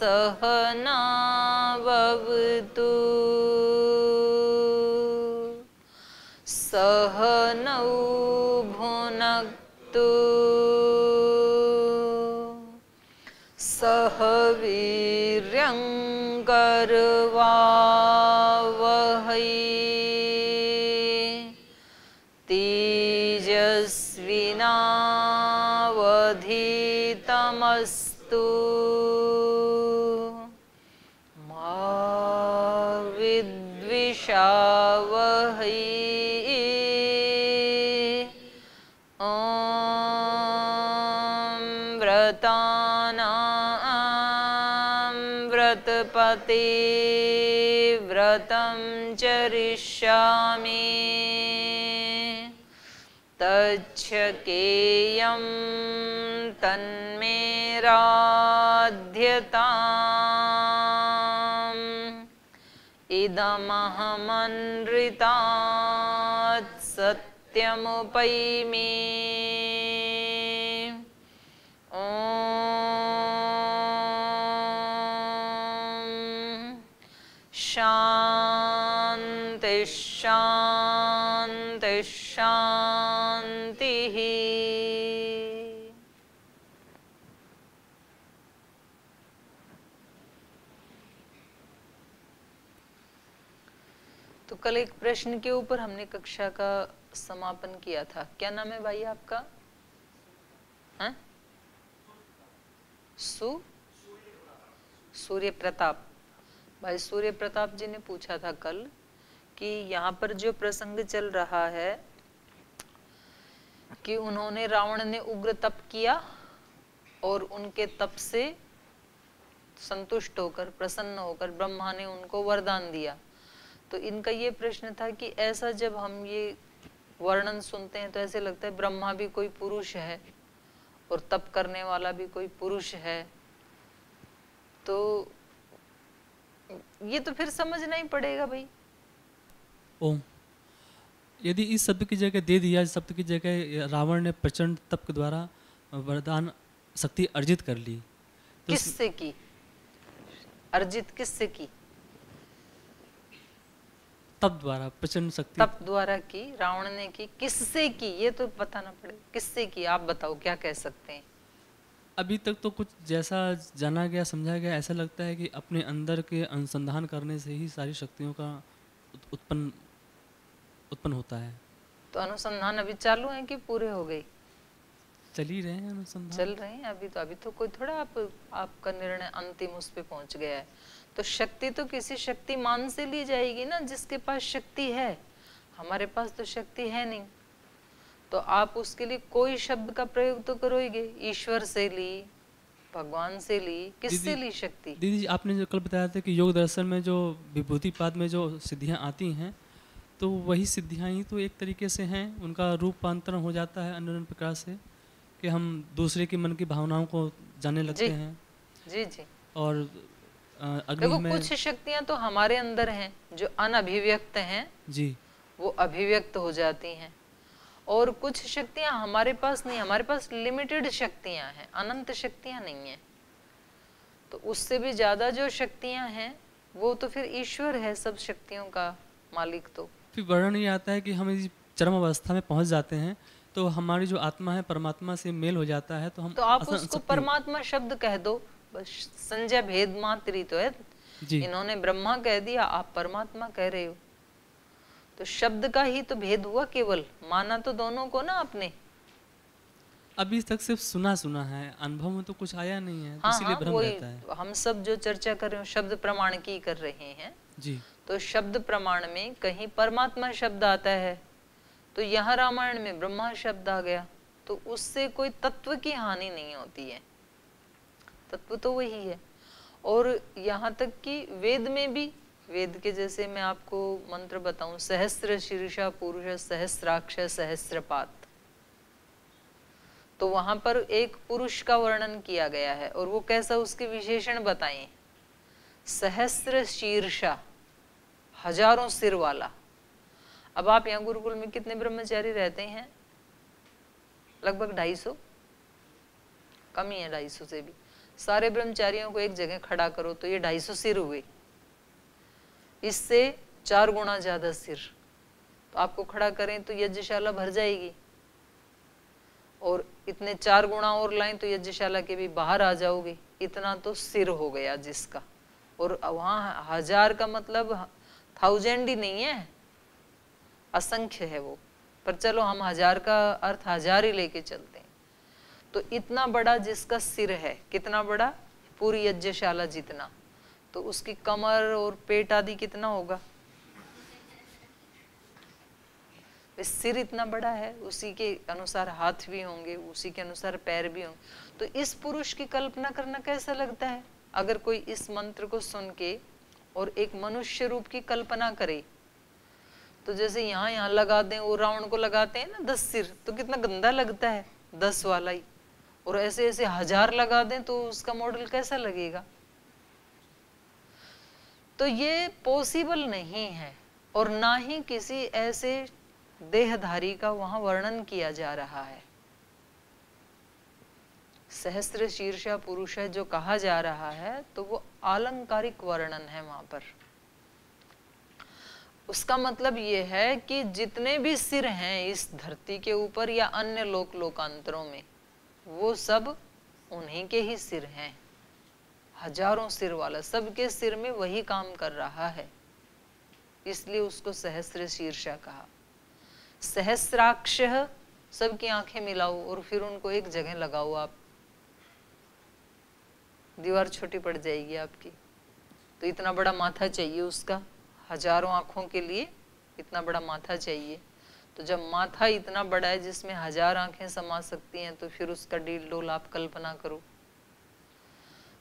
सहनाववतु सहनौ भुनक्तु सह वीर्यं करवावहै तेजस्विनावधीतमस्तु मा विद्विषावहै व्रतपते व्रतं चरिष्यामि तच्छकेयं तन्मे राध्यताम् इदमहमनृतात् सत्यमुपैमि शांति शांति शांति। तो कल एक प्रश्न के ऊपर हमने कक्षा का समापन किया था। क्या नाम है भाई आपका? हैं? सूर्य प्रताप। भाई सूर्य प्रताप जी ने पूछा था कल कि यहाँ पर जो प्रसंग चल रहा है कि उन्होंने रावण ने उग्र तप किया और उनके तप से संतुष्ट होकर प्रसन्न होकर ब्रह्मा ने उनको वरदान दिया। तो इनका ये प्रश्न था कि ऐसा जब हम ये वर्णन सुनते हैं तो ऐसे लगता है ब्रह्मा भी कोई पुरुष है और तप करने वाला भी कोई पुरुष है, तो ये तो फिर समझना ही पड़ेगा भाई। ओम, यदि इस शब्द की जगह दे दिया, शब्द की जगह रावण ने प्रचंड तप के द्वारा वरदान शक्ति अर्जित कर ली, तो किससे की अर्जित? किससे की? तप द्वारा, प्रचंड शक्ति तप द्वारा की, रावण ने की। किससे की ये तो बताना पड़ेगा। किससे की आप बताओ, क्या कह सकते हैं? अभी तक तो कुछ जैसा जाना गया समझा गया, ऐसा लगता है कि अपने अंदर के अनुसंधान करने से ही सारी शक्तियों का उत्पन्न होता है। तो अनुसंधान अभी चालू है कि पूरे हो गए? चल ही रहे हैं अनुसंधान, चल रहे हैं अभी तो कोई थोड़ा आपका निर्णय अंतिम उस पे पहुंच गया है। तो शक्ति तो किसी शक्तिमान से ली जाएगी ना, जिसके पास शक्ति है। हमारे पास तो शक्ति है नहीं, तो आप उसके लिए कोई शब्द का प्रयोग तो करोगे। ईश्वर से ली, भगवान से ली, किससे ली शक्ति? दीदी जी आपने जो कल बताया था कि योग दर्शन में जो विभूतिपाद में जो सिद्धियां आती हैं, तो वही सिद्धियां ही तो एक तरीके से हैं, उनका रूपांतरण हो जाता है अन्य अन्य प्रकार से, कि हम दूसरे के मन की भावनाओं को जानने लगते हैं। जी जी। और देखो कुछ शक्तियां तो हमारे अंदर हैं जो अनअभिव्यक्त हैं जी, वो अभिव्यक्त हो जाती हैं, और कुछ शक्तियां हमारे पास नहीं, हमारे पास लिमिटेड शक्तियां हैं, अनंत शक्तियां नहीं है। तो उससे भी ज्यादा जो शक्तियां हैं वो तो फिर ईश्वर है, सब शक्तियों का मालिक। तो फिर वर्णन ये आता है कि हम इस चरम अवस्था में पहुंच जाते हैं तो हमारी जो आत्मा है परमात्मा से मेल हो जाता है, तो हम तो आप उसको परमात्मा शब्द कह दो बस, संजय भेद मात्र ही तो है जी। इन्होंने ब्रह्मा कह दिया, आप परमात्मा कह रहे हो, तो शब्द का ही तो भेद हुआ, केवल माना तो दोनों को ना आपने। अभी तक सिर्फ सुना सुना है, अनुभव में तो कुछ आया नहीं है, हाँ, इसीलिए भ्रम रहता है। हम सब जो चर्चा कर रहे हो शब्द प्रमाण की कर रहे हैं जी। तो शब्द प्रमाण में कहीं परमात्मा शब्द आता है, तो यहाँ रामायण में ब्रह्मा शब्द आ गया, तो उससे कोई तत्व की हानि नहीं होती है, तत्व तो वही है। और यहाँ तक कि वेद में भी, वेद के जैसे मैं आपको मंत्र बताऊं, सहस्र शीर्षा पुरुष सहस्राक्ष सहस्रपात, तो वहां पर एक पुरुष का वर्णन किया गया है, और वो कैसा, उसके विशेषण बताएं। सहस्र शीर्षा, हजारों सिर वाला। अब आप यहाँ गुरुकुल में कितने ब्रह्मचारी रहते हैं? लगभग 250, कम ही है 250 से भी। सारे ब्रह्मचारियों को एक जगह खड़ा करो तो ये 250 सिर हुए, इससे 4 गुना ज्यादा सिर। तो आपको खड़ा करें तो यज्ञशाला भर जाएगी, और इतने 4 गुना और लाएं तो यज्ञशाला के भी बाहर आ जाओगे। इतना तो सिर हो गया जिसका। और वहां 1000 का मतलब 1000 ही नहीं है, असंख्य है वो, पर चलो हम 1000 का अर्थ 1000 ही लेके चलते हैं। तो इतना बड़ा जिसका सिर है, कितना बड़ा, पूरी यज्ञशाला जितना, तो उसकी कमर और पेट आदि कितना होगा। सिर इतना बड़ा है, उसी के अनुसार हाथ भी होंगे, उसी के अनुसार पैर भी होंगे। तो इस पुरुष की कल्पना करना कैसा लगता है। अगर कोई इस मंत्र को सुन के और एक मनुष्य रूप की कल्पना करे, तो जैसे यहाँ लगा दें, वो रावण को लगाते हैं ना 10 सिर, तो कितना गंदा लगता है, 10 वाला ही। और ऐसे ऐसे 1000 लगा दें तो उसका मॉडल कैसा लगेगा। तो ये पॉसिबल नहीं है, और ना ही किसी ऐसे देहधारी का वहां वर्णन किया जा रहा है। सहस्त्र शीर्षा पुरुष है जो कहा जा रहा है, तो वो आलंकारिक वर्णन है वहां पर। उसका मतलब ये है कि जितने भी सिर हैं इस धरती के ऊपर या अन्य लोकांतरों में, वो सब उन्हीं के ही सिर हैं। हजारों सिर वाला, सबके सिर में वही काम कर रहा है, इसलिए उसको सहस्त्र शीर्षा कहा। सहस्राक्ष, सबकी आंखें मिलाओ और फिर उनको एक जगह लगाओ आप, दीवार छोटी पड़ जाएगी आपकी। तो इतना बड़ा माथा चाहिए उसका, हजारों आंखों के लिए इतना बड़ा माथा चाहिए। तो जब माथा इतना बड़ा है जिसमें 1000 आंखें समा सकती हैं, तो फिर उसका डील डोल आप कल्पना करो।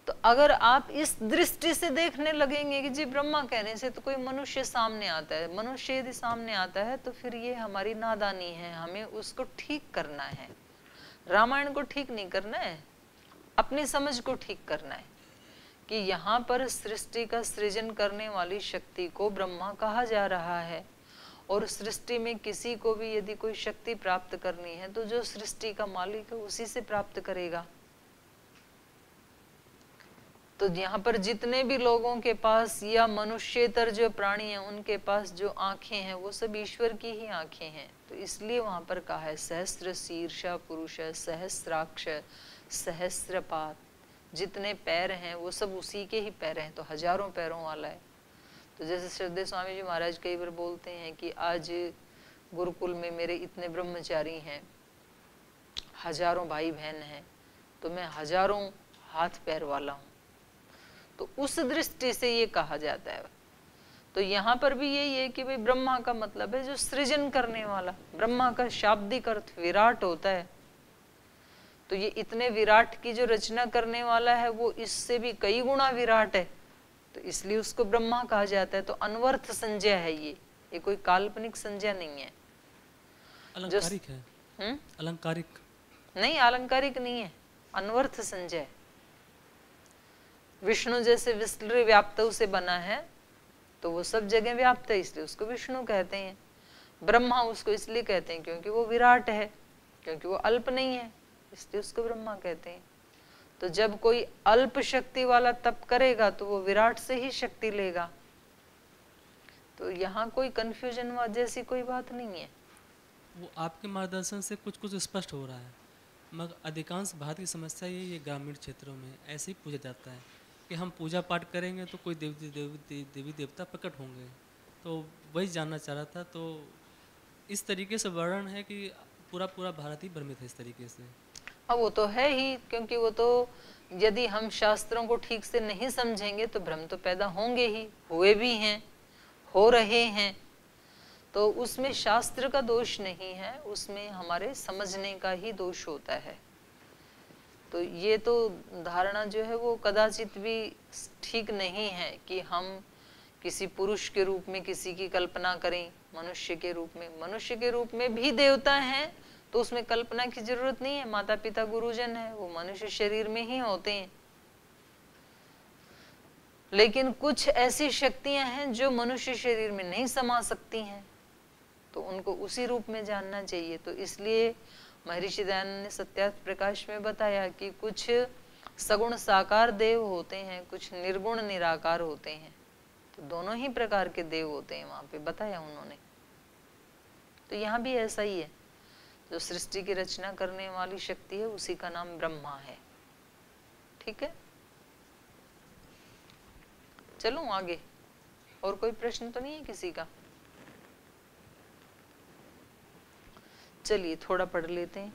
तो अगर आप इस दृष्टि से देखने लगेंगे कि जी ब्रह्मा कहने से तो कोई मनुष्य सामने आता है, मनुष्य यदि सामने आता है तो फिर ये हमारी नादानी है, हमें उसको ठीक करना है। रामायण को ठीक नहीं करना है, अपनी समझ को ठीक करना है कि यहाँ पर सृष्टि का सृजन करने वाली शक्ति को ब्रह्मा कहा जा रहा है। और सृष्टि में किसी को भी यदि कोई शक्ति प्राप्त करनी है तो जो सृष्टि का मालिक है उसी से प्राप्त करेगा। तो यहाँ पर जितने भी लोगों के पास या मनुष्यतर जो प्राणी हैं उनके पास जो आंखें हैं वो सब ईश्वर की ही आंखें हैं। तो इसलिए वहां पर कहा है सहस्त्र शीर्षा पुरुष, सहस्राक्ष, सहस्त्रपात, जितने पैर हैं वो सब उसी के ही पैर हैं, तो हजारों पैरों वाला है। तो जैसे श्रद्धेय स्वामी जी महाराज कई बार बोलते हैं कि आज गुरुकुल में मेरे इतने ब्रह्मचारी हैं, हजारों भाई बहन हैं, तो मैं हजारों हाथ पैर वाला हूँ। तो उस दृष्टि से ये कहा जाता है। तो यहाँ पर भी यही है कि भाई ब्रह्मा का मतलब है जो सृजन करने वाला। ब्रह्मा का शाब्दिक अर्थ विराट होता है, तो ये इतने विराट की जो रचना करने वाला है वो इससे भी कई गुना विराट है, तो इसलिए उसको ब्रह्मा कहा जाता है। तो अनवर्थ संज्ञा है ये कोई काल्पनिक संज्ञा नहीं है। अलंकारिक है। अलंकारिक नहीं, अलंकारिक नहीं है, अनवर्थ संज्ञा है। विष्णु जैसे विस्तृत व्याप्त से बना है तो वो सब जगह व्याप्त है, इसलिए उसको विष्णु कहते हैं। ब्रह्मा उसको इसलिए कहते हैं क्योंकि वो विराट है, क्योंकि वो अल्प नहीं है, इसलिए उसको ब्रह्मा कहते हैं। तो जब कोई अल्प शक्ति वाला तप करेगा तो वो विराट से ही शक्ति लेगा। तो यहाँ कोई कंफ्यूजन जैसी कोई बात नहीं है। वो आपके मार्गदर्शन से कुछ कुछ स्पष्ट हो रहा है, मगर अधिकांश भारत की समस्या ये ग्रामीण क्षेत्रों में ऐसे ही पूजा जाता है कि हम पूजा पाठ करेंगे तो कोई देवी देवता प्रकट होंगे। तो वही जानना चाह रहा था। तो इस तरीके से वर्णन है कि पूरा भारत ही भ्रमित है इस तरीके से। अब वो तो है ही, क्योंकि वो तो यदि हम शास्त्रों को ठीक से नहीं समझेंगे तो भ्रम तो पैदा होंगे ही, हुए भी हैं, हो रहे हैं। तो उसमें शास्त्र का दोष नहीं है, उसमें हमारे समझने का ही दोष होता है। तो ये तो धारणा जो है वो कदाचित भी ठीक नहीं है कि हम किसी पुरुष के रूप में किसी की कल्पना करें, मनुष्य के रूप में। मनुष्य के रूप में भी देवता हैं तो उसमें कल्पना की जरूरत नहीं है। माता पिता गुरुजन है, वो मनुष्य शरीर में ही होते हैं। लेकिन कुछ ऐसी शक्तियां हैं जो मनुष्य शरीर में नहीं समा सकती हैं, तो उनको उसी रूप में जानना चाहिए। तो इसलिए महर्षि दयानंद ने सत्यार्थ प्रकाश में बताया कि कुछ सगुण साकार देव होते हैं, कुछ निर्गुण निराकार होते हैं, तो दोनों ही प्रकार के देव होते हैं वहां पे बताया उन्होंने। तो यहाँ भी ऐसा ही है, जो सृष्टि की रचना करने वाली शक्ति है उसी का नाम ब्रह्मा है। ठीक है, चलो आगे। और कोई प्रश्न तो नहीं है किसी का? चलिए थोड़ा पढ़ लेते हैं।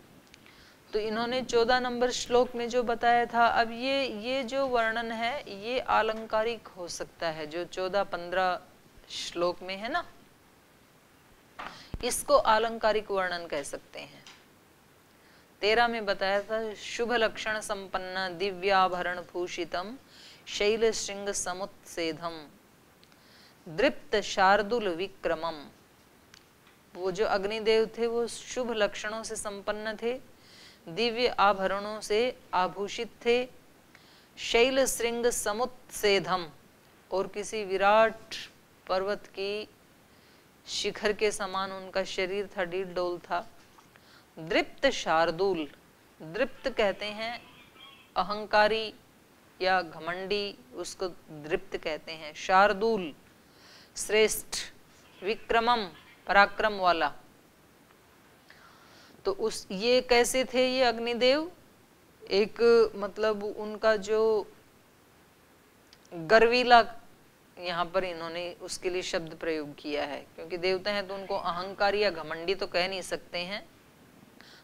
तो इन्होंने 14 नंबर श्लोक में जो बताया था, अब ये जो वर्णन है ये आलंकारिक हो सकता है, जो 14-15 श्लोक में है ना, इसको आलंकारिक वर्णन कह सकते हैं। 13 में बताया था, शुभ लक्षण संपन्न दिव्याभरण भूषितम शैल श्रृंग समुत्सेधम दृप्त शार्दुल विक्रमम। वो जो अग्निदेव थे वो शुभ लक्षणों से संपन्न थे, दिव्य आभरणों से आभूषित थे, शैल श्रृंग समुत्सेधम, और किसी विराट पर्वत की शिखर के समान उनका शरीर था, डील डोल था। दृप्त शार्दूल, दृप्त कहते हैं अहंकारी या घमंडी, उसको दृप्त कहते हैं। शार्दूल श्रेष्ठ, विक्रमम पराक्रम वाला। तो उस ये कैसे थे ये अग्निदेव? एक मतलब उनका जो गर्वीला, यहाँ पर इन्होंने उसके लिए शब्द प्रयोग किया है, क्योंकि देवता हैं तो उनको अहंकारी या घमंडी तो कह नहीं सकते हैं।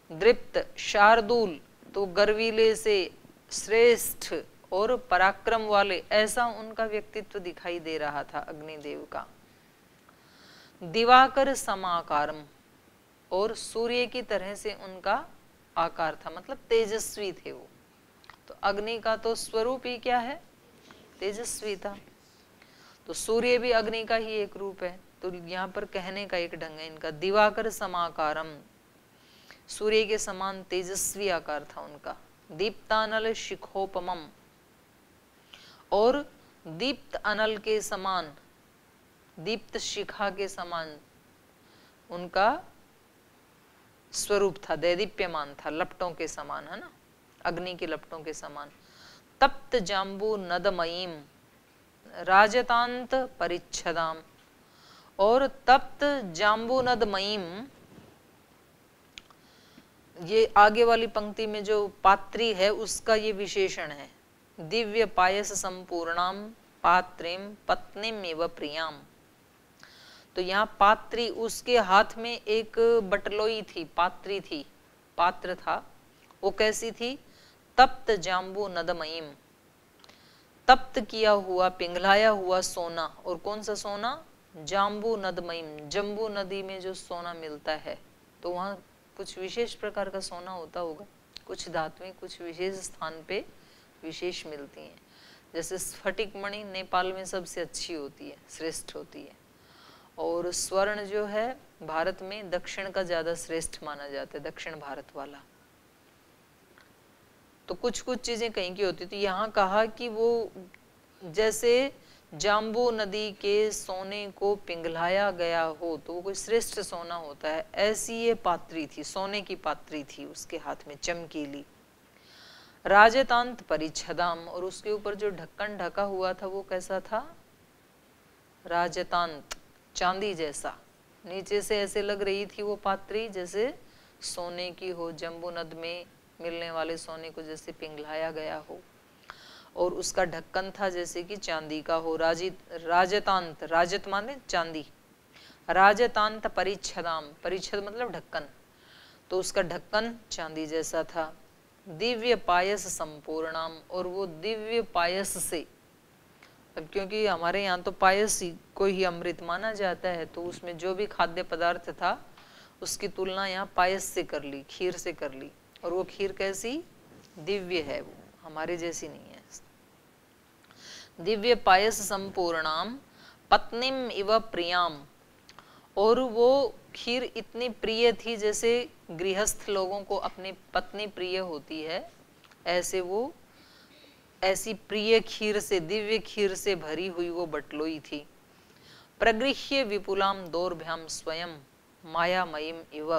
दृप्त, शार्दूल तो गर्वीले से, श्रेष्ठ और पराक्रम वाले, ऐसा उनका व्यक्तित्व दिखाई दे रहा था अग्निदेव का। दिवाकर समाकारम, और सूर्य की तरह से उनका आकार था, मतलब तेजस्वी थे वो। तो अग्नि का तो स्वरूप ही क्या है? तेजस्वी था। तो सूर्य भी अग्नि का ही एक रूप है। तो यहाँ पर कहने का एक ढंग है इनका, दिवाकर समाकारम, सूर्य के समान तेजस्वी आकार था उनका। दीप्तानल शिखोपमम, और दीप्त अनल के समान, दीप्त शिखा के समान उनका स्वरूप था, दैदीप्यमान था, लपटों के समान, है ना, अग्नि के लपटों के समान। तप्त जाम्बू नदमयीम राजतांत परिच्छदाम, और तप्त जाम्बू नदमयीम, ये आगे वाली पंक्ति में जो पात्री है उसका ये विशेषण है। दिव्य पायस संपूर्णाम पात्रीम पत्नीम एव प्रियाम। तो यहाँ पात्री, उसके हाथ में एक बटलोई थी, पात्री थी, पात्र था। वो कैसी थी? तप्त जाम्बू नदमयीम, तप्त किया हुआ, पिघलाया हुआ सोना। और कौन सा सोना? जाम्बू नदमयीम, जम्बू नदी में जो सोना मिलता है, तो वहाँ कुछ विशेष प्रकार का सोना होता होगा, कुछ धातुएं कुछ विशेष स्थान पे विशेष मिलती हैं। जैसे स्फटिक मणि नेपाल में सबसे अच्छी होती है, श्रेष्ठ होती है, और स्वर्ण जो है भारत में दक्षिण का ज्यादा श्रेष्ठ माना जाता है, दक्षिण भारत वाला। तो कुछ कुछ चीजें कहीं की होती। तो यहाँ कहा कि वो जैसे जाम्बू नदी के सोने को पिघलाया गया हो तो वो कोई श्रेष्ठ सोना होता है, ऐसी ये पात्री थी, सोने की पात्री थी उसके हाथ में, चमकीली। राजतांत परिच्छदाम, और उसके ऊपर जो ढक्कन ढका हुआ था वो कैसा था? राजतांत, चांदी जैसा। नीचे से ऐसे लग रही थी वो पात्री जैसे सोने की हो, जम्बू नद में मिलने वाले सोने को जैसे पिघलाया गया हो, और उसका ढक्कन था जैसे कि चांदी का हो। राजतांत, राजत माने चांदी, राजतांत परिच्छदाम, परिच्छद मतलब ढक्कन, तो उसका ढक्कन चांदी जैसा था। दिव्य पायस संपूर्णाम, और वो दिव्य पायस से, अब क्योंकि हमारे यहाँ तो पायस को ही अमृत माना जाता है, तो उसमें जो भी खाद्य पदार्थ था उसकी तुलना यहाँ पायस से कर ली, खीर से कर ली। और वो खीर कैसी? दिव्य है, वो हमारे जैसी नहीं है। दिव्य पायस संपूर्णाम पत्नीम इव प्रियाम, और वो खीर इतनी प्रिय थी जैसे गृहस्थ लोगों को अपनी पत्नी प्रिय होती है, ऐसे वो ऐसी प्रिय खीर से, दिव्य खीर से भरी हुई वो बटलोई थी। प्रगृह्य विपुलाम दोर्भ्याम स्वयं मायामयीम इव,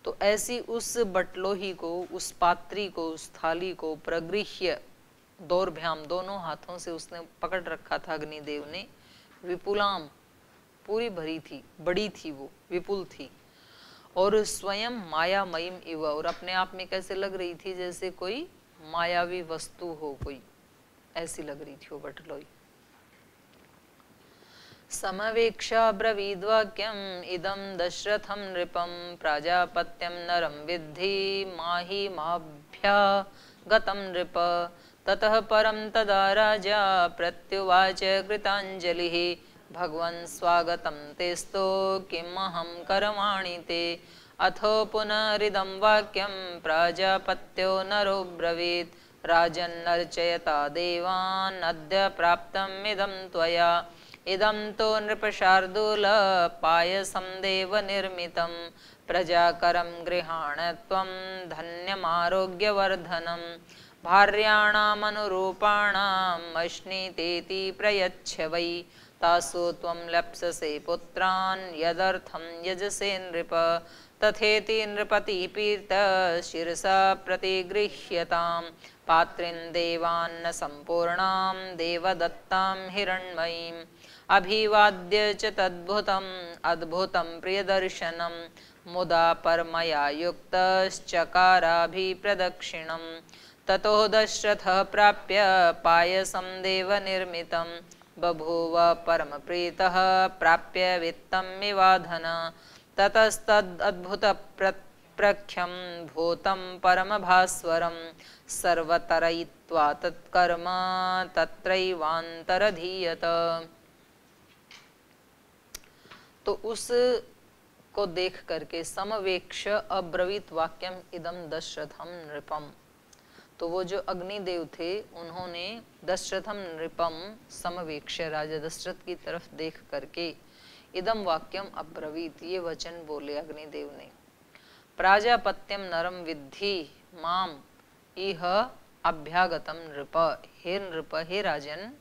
तो ऐसी उस बटलोही को, उस पात्री को, उस थाली को प्रगृह्य दौर्भ्याम, दोनों हाथों से उसने पकड़ रखा था अग्निदेव ने। विपुलाम, पूरी भरी थी, बड़ी थी वो, विपुल थी। और स्वयं मायामयीम इव, और अपने आप में कैसे लग रही थी, जैसे कोई मायावी वस्तु हो कोई, ऐसी लग रही थी वो बटलोई। समवेक्षा ब्रवीद्वाक्यम् इदं दशरथं नृपं प्राजापत्यं नरं विद्धि माहि माभ्यागतं नृप। ततः परं तदा राजा प्रत्युवाच कृताञ्जलिः भगवन् स्वागतं तेस्तो किमहं करवाणि ते। अथो पुनरिदं वाक्यं प्राजापत्यो नरो ब्रवीत् राजन्नर्चयता देवान् अद्य प्राप्तमिदं त्वया। इदं तो नृपशार्दूल पायसं देवनिर्मितं प्रजाकरं गृहाण त्वं धन्यमारोग्यवर्धनं। भार्याणामनुरूपाणाम् अश्नीतेति प्रयच्छ वै तासु त्वं लप्ससे पुत्रान् यदर्थं यजसे नृप। तथेति नृपतिः पीतः शिरसा प्रतिगृह्यतां पात्रीं देवान्न सम्पूर्णां देवदत्तां हिरण्मयीम्। अभिवाद्य च तद्भुतम् अद्भुतं प्रियदर्शनं मुदा परमया युक्तश्चकाराभिप्रदक्षिणम्। ततो दशरथः प्राप्य पायसं देवनिर्मितं बभूव परमप्रीतः प्राप्य वित्तमिवाधन। ततस्तदद्भुतप्रख्यं भूतं परमभास्वरं सर्वतरयित्वा तत्कर्म तत्रैवान्तरधीयत। तो उस को देख करके समवेक्ष अब्रवीत वाक्यम इदम दशरथम नृपम, तो वो जो अग्निदेव थे उन्होंने दशरथम नृपम समवेक्ष, राजा दशरथ की तरफ देख करके इदम वाक्यम अब्रवीत, ये वचन बोले अग्निदेव ने। प्राजापत्यम नरम विद्धि माम इह अभ्यागतम नृप, हे नृप, हे राजन,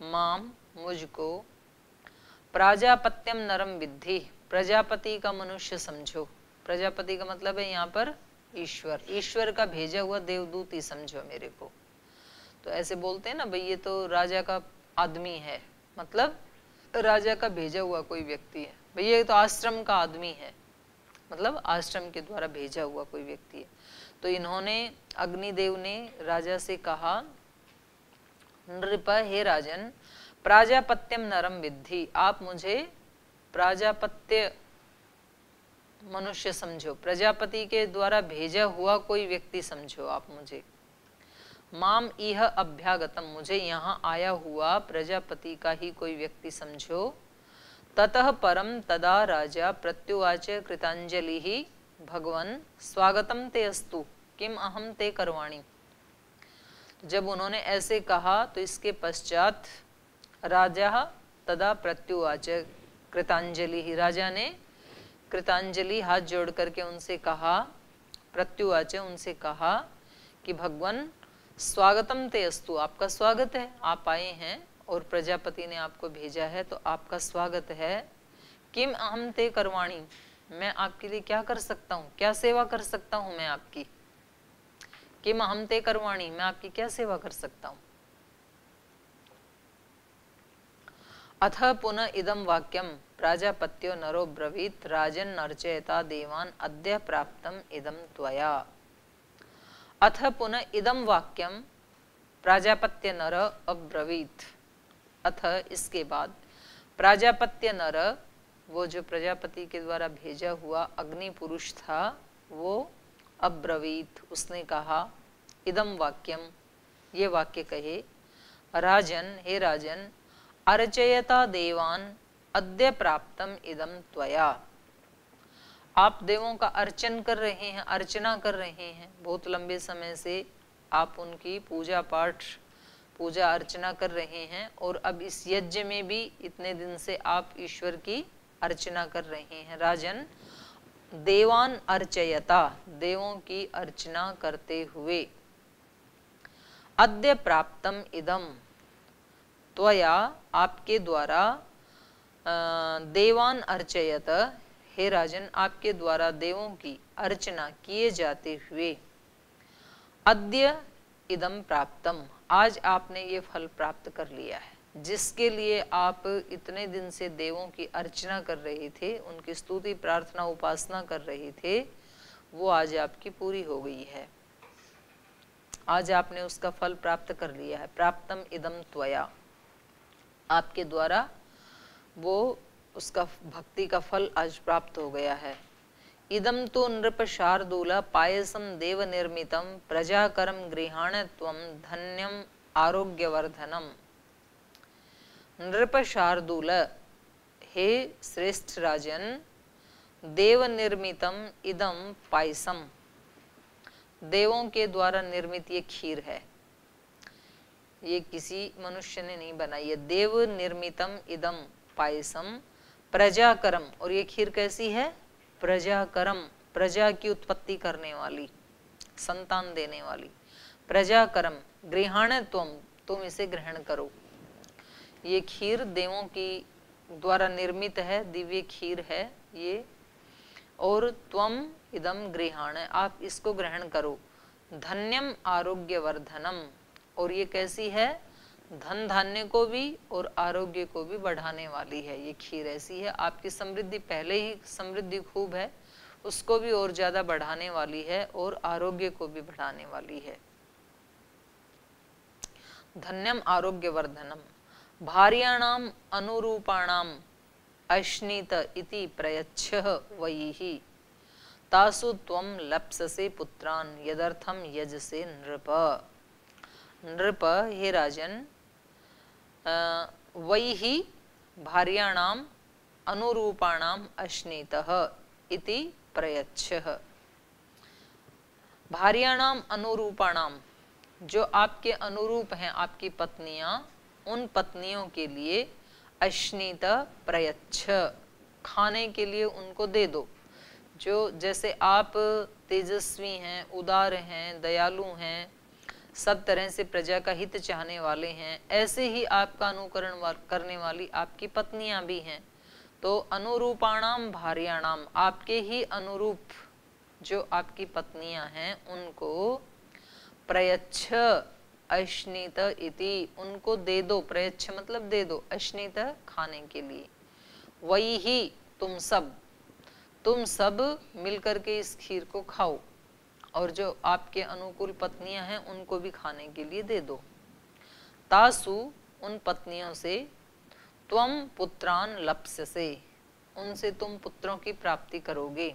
माम मुझको, प्राजापत्यम नरम विद्धि, प्रजापति का मनुष्य समझो। प्रजापति का मतलब है यहाँ पर ईश्वर, ईश्वर का भेजा हुआ देवदूत ही समझो मेरे को। तो ऐसे बोलते हैं ना भाई, ये तो राजा का आदमी है, मतलब राजा का भेजा हुआ कोई व्यक्ति है, भाई ये तो आश्रम का आदमी है, मतलब आश्रम के द्वारा भेजा हुआ कोई व्यक्ति है। तो इन्होंने, अग्निदेव ने राजा से कहा, नृप, हे राजन, प्राजापत्यम नरम विद्धि, आप मुझे प्राजापत्य मनुष्य समझो, प्रजापति के द्वारा भेजा हुआ कोई व्यक्ति समझो आप मुझे। माम इह अभ्यागतम, मुझे यहाँ आया हुआ प्रजापति का ही कोई व्यक्ति समझो। ततः परम तदा राजा प्रत्युवाच कृतांजलि भगवन् स्वागतम ते अस्तु किम अहम ते करवाणि। जब उन्होंने ऐसे कहा तो इसके पश्चात राजा तदा प्रत्युवाच कृतांजलि, राजा ने कृतांजलि हाथ जोड़ करके उनसे कहा, प्रत्युवाच उनसे कहा कि भगवान स्वागतम ते अस्तु, आपका स्वागत है, आप आए हैं और प्रजापति ने आपको भेजा है तो आपका स्वागत है। किम अहम ते करवाणी, मैं आपके लिए क्या कर सकता हूँ, क्या सेवा कर सकता हूँ मैं आपकी। किम अहम ते करवाणी, मैं आपकी क्या सेवा कर सकता हूँ। अथ पुनः इदम वाक्यम प्राजापत्यो नरो ब्रवीत राजन अर्चयता देवान अद्य प्राप्तम इदम त्वया। अथ पुनः इदम वाक्यम प्राजापत्य नर अब्रवीत, अथ इसके बाद प्राजापत्य नर, वो जो प्रजापति के द्वारा भेजा हुआ अग्नि पुरुष था, वो अब्रवीत, उसने कहा, इदम वाक्यम, ये वाक्य कहे, राजन, हे राजन, अर्चयता देवान अद्य प्राप्तम इदम त्वया, आप देवों का अर्चन कर रहे हैं, अर्चना कर रहे हैं, बहुत लंबे समय से आप उनकी पूजा पाठ, पूजा अर्चना कर रहे हैं और अब इस यज्ञ में भी इतने दिन से आप ईश्वर की अर्चना कर रहे हैं। राजन, देवान अर्चयता, देवों की अर्चना करते हुए, अद्य प्राप्तम इदम त्वया, आपके द्वारा, देवान अर्चयत, हे राजन, आपके द्वारा देवों की अर्चना किए जाते हुए अद्य इदम प्राप्तम, आज आपने ये फल प्राप्त कर लिया है। जिसके लिए आप इतने दिन से देवों की अर्चना कर रहे थे, उनकी स्तुति प्रार्थना उपासना कर रहे थे, वो आज आपकी पूरी हो गई है। आज आपने उसका फल प्राप्त कर लिया है। प्राप्तम इदम त्वया, आपके द्वारा वो उसका भक्ति का फल आज प्राप्त हो गया है। इदम तो नृप शार्दूल पायसम देव निर्मितम प्रजाकरम गृहाण त्वम धन्यम आरोग्यवर्धनम। नृप शार्दूल, हे श्रेष्ठ राजन, देव निर्मितम इदम पायसम, देवों के द्वारा निर्मित ये खीर है, ये किसी मनुष्य ने नहीं बनाई है। देव निर्मितम इदम पायसम प्रजाकरम, और ये खीर कैसी है? प्रजाकरम, प्रजा की उत्पत्ति करने वाली, संतान देने वाली। प्रजाकरम गृहाण त्वम, तुम इसे ग्रहण करो। ये खीर देवों की द्वारा निर्मित है, दिव्य खीर है ये। और त्वम इदम गृहाण, आप इसको ग्रहण करो। धन्यम आरोग्यवर्धनम, और ये कैसी है? धन धान्य को भी और आरोग्य को भी बढ़ाने वाली है। ये खीर ऐसी है, आपकी समृद्धि, पहले ही समृद्धि खूब है, उसको भी और ज्यादा बढ़ाने वाली है और आरोग्य को भी बढ़ाने वाली है। धन्यम आरोग्यवर्धनम भार्याणाम अनुरूपाणाम अश्नीत इति प्रयच्छः वैहि तासु त्वं लप्ससे पुत्रान् यदर्थम यजसे नृप। नृप, हे राजन, वैहि भार्याणाम अनुरूपाणाम अश्नीतः इति प्रयच्छः। भार्याणाम अनुरूपाणाम, जो आपके अनुरूप हैं, आपकी पत्नियां, उन पत्नियों के लिए अश्नीत प्रयच्छ, खाने के लिए उनको दे दो। जो जैसे आप तेजस्वी हैं, उदार हैं, दयालु हैं, सब तरह से प्रजा का हित चाहने वाले हैं, ऐसे ही आपका अनुकरण करने वाली आपकी पत्नियां भी हैं। तो अनुरूपाणाम भार्याणाम, आपके ही अनुरूप जो आपकी पत्नियां हैं उनको प्रयच्छ अश्नीत इति, उनको दे दो। प्रयच्छ मतलब दे दो, अश्नीत खाने के लिए। वही ही तुम सब मिलकर के इस खीर को खाओ, और जो आपके अनुकूल पत्नियां हैं उनको भी खाने के लिए दे दो। तासु, उन पत्नियों से, त्वम पुत्रान लप्स्यसे, उनसे तुम पुत्रों की प्राप्ति करोगे।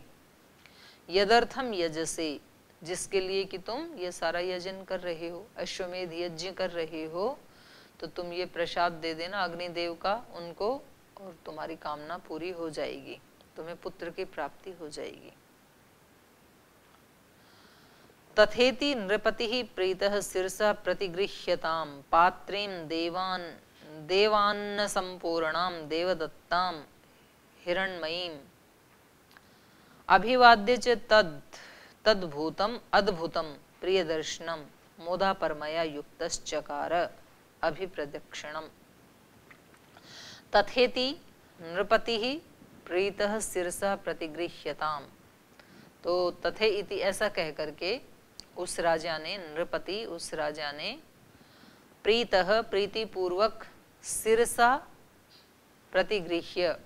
यदर्थम यजसे, जिसके लिए कि तुम ये सारा यजन कर रहे हो, अश्वमेध यज्ञ कर रहे हो, तो तुम ये प्रसाद दे देना अग्निदेव का उनको, और तुम्हारी कामना पूरी हो जाएगी, तुम्हें पुत्र की प्राप्ति हो जाएगी। तथेति नृपतिः प्रीतः शिरसा प्रतिगृह्यतां पात्रीं देवान्न संपूर्णां देवदत्तां हिरण्मयीं अभिवाद्य च तद्भूतम् अद्भुतं प्रियदर्शनं मोदा परमया युक्तश्चकार अभिप्रदक्षिणम्। तथेति नृपतिः प्रीतः शिरसा प्रतिगृह्यतां, तो तथे इति ऐसा कह करके उस राजा ने, नृपति उस राजा ने, प्रीतः प्रीति पूर्वक, शिरसा प्रतिगृह्य,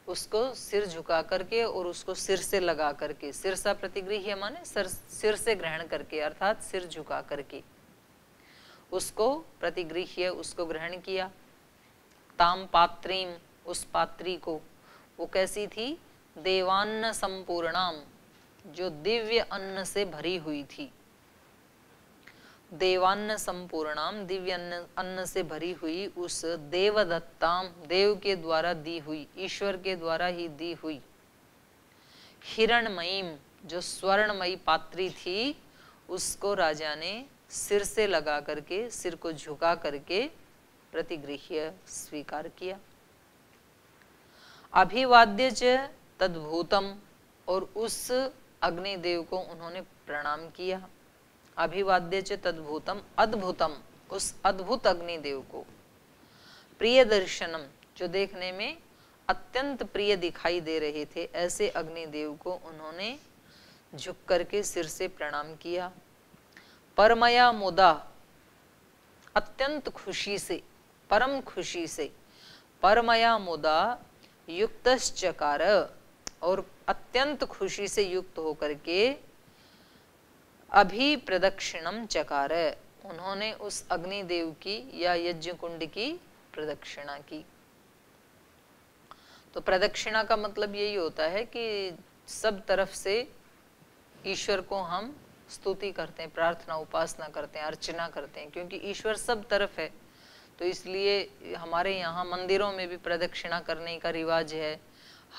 उसको सिर झुका करके और उसको सिर से लगा करके, सिरसा प्रतिगृह्य माने सिर से ग्रहण करके, अर्थात सिर झुका करके उसको प्रतिगृह्य, उसको ग्रहण किया। ताम पात्रीम, उस पात्री को, वो कैसी थी? देवान्न संपूर्णाम, जो दिव्य अन्न से भरी हुई थी। देवान्न संपूर्णाम, दिव्य अन्न से भरी हुई उस देवदत्ताम, देव के द्वारा दी हुई, ईश्वर के द्वारा ही दी हुई, हिरणमयीम, जो स्वर्णमयी पात्री थी, उसको राजा ने सिर से लगा करके, सिर को झुका करके प्रतिगृह्य स्वीकार किया। अभिवाद्य च तद्भूतम, और उस अग्निदेव को उन्होंने प्रणाम किया। अभिवाद्य च तद्भूतम अद्भुतम, उस अद्भुत अग्निदेव को। प्रिय दर्शनम, जो देखने में अत्यंत प्रिय दिखाई दे रहे थे, ऐसे अग्निदेव को उन्होंने झुक करके सिर से प्रणाम किया। परमया मुदा, अत्यंत खुशी से, परम खुशी से, परमया मुदा युक्तश्चकार, और अत्यंत खुशी से युक्त होकर के अभिप्रदक्षिणम चकार, उन्होंने उस अग्निदेव की या यज्ञ कुंड की प्रदक्षिणा की। तो प्रदक्षिणा का मतलब यही होता है कि सब तरफ से ईश्वर को हम स्तुति करते हैं, प्रार्थना उपासना करते हैं, अर्चना करते हैं, क्योंकि ईश्वर सब तरफ है। तो इसलिए हमारे यहाँ मंदिरों में भी प्रदक्षिणा करने का रिवाज है,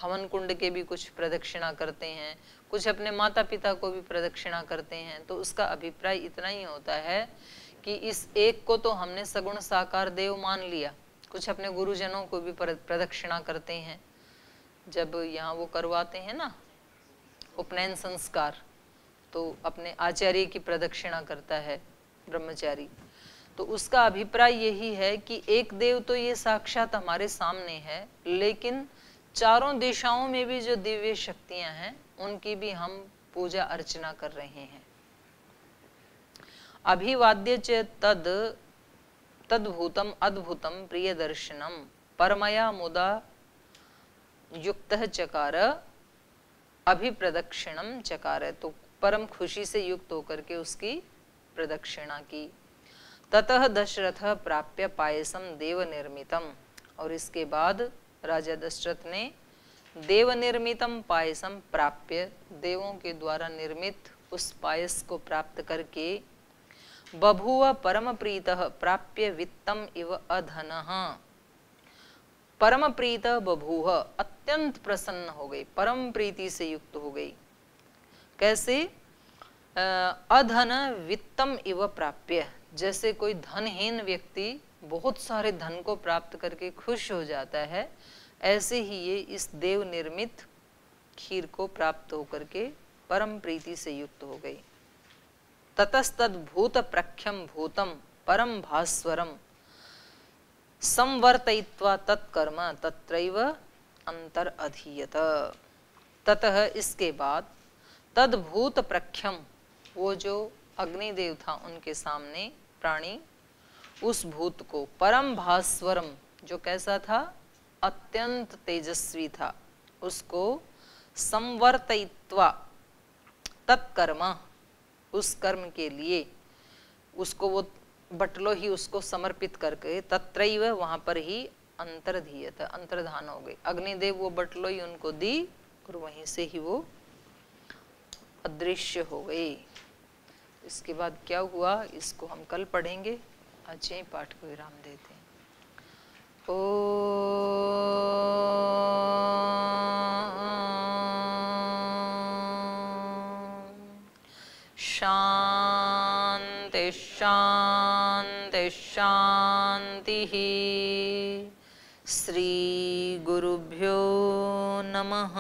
हवन कुंड के भी कुछ प्रदक्षिणा करते हैं, कुछ अपने माता पिता को भी प्रदक्षिणा करते हैं। तो उसका अभिप्राय इतना ही होता है कि इस एक को तो हमने सगुण साकार देव मान लिया, कुछ अपने गुरुजनों को भी प्रदक्षिणा करते हैं। जब यहाँ वो करवाते हैं ना उपनयन संस्कार, तो अपने आचार्य की प्रदक्षिणा करता है ब्रह्मचारी। तो उसका अभिप्राय यही है कि एक देव तो ये साक्षात हमारे सामने है, लेकिन चारों दिशाओं में भी जो दिव्य शक्तियां हैं उनकी भी हम पूजा अर्चना कर रहे हैं। अभिवाद्य च तद्भूतम अद्भुतम प्रिय दर्शनम परमया मुदा युक्तः चकार अभिप्रदक्षिणम चकार, तो परम खुशी से युक्त होकर के उसकी प्रदक्षिणा की। ततः दशरथ प्राप्य पायसम देव निर्मितम, और इसके बाद राजा दशरथ ने देव निर्मितम पायसम प्राप्य, देवों के द्वारा निर्मित उस पायस को प्राप्त करके बभूव परम प्रीतः प्राप्य वित्तम इव अधनः, परम प्रीत बभूव, अत्यंत प्रसन्न हो गई, परम प्रीति से युक्त हो गई। कैसे? अधन वित्तम इव प्राप्य, जैसे कोई धनहीन व्यक्ति बहुत सारे धन को प्राप्त करके खुश हो जाता है, ऐसे ही ये इस देव निर्मित खीर को प्राप्त होकर के परम प्रीति से युक्त हो गई। ततस्तद भूत प्रख्यम भूतम परम भास्वरम संवर्तयित्वा तत्कर्म तत्रैव अंतर अधीयत। ततः इसके बाद तद्भूत प्रख्यम, वो जो अग्निदेव था उनके सामने प्राणी, उस भूत को परम भास्वरम, जो कैसा था? अत्यंत तेजस्वी था, उसको संवर्तयित्वा तत्कर्म, उस कर्म के लिए उसको वो बटलो ही उसको समर्पित करके तत्रैव, वहां पर ही अंतर्धीयत, अंतर्धान हो गई। अग्निदेव वो बटलो ही उनको दी और वहीं से ही वो अदृश्य हो गई। इसके बाद क्या हुआ इसको हम कल पढ़ेंगे। आज यही पाठ को विराम देते हैं। शांति शांति शांति। श्री गुरुभ्यो नमः।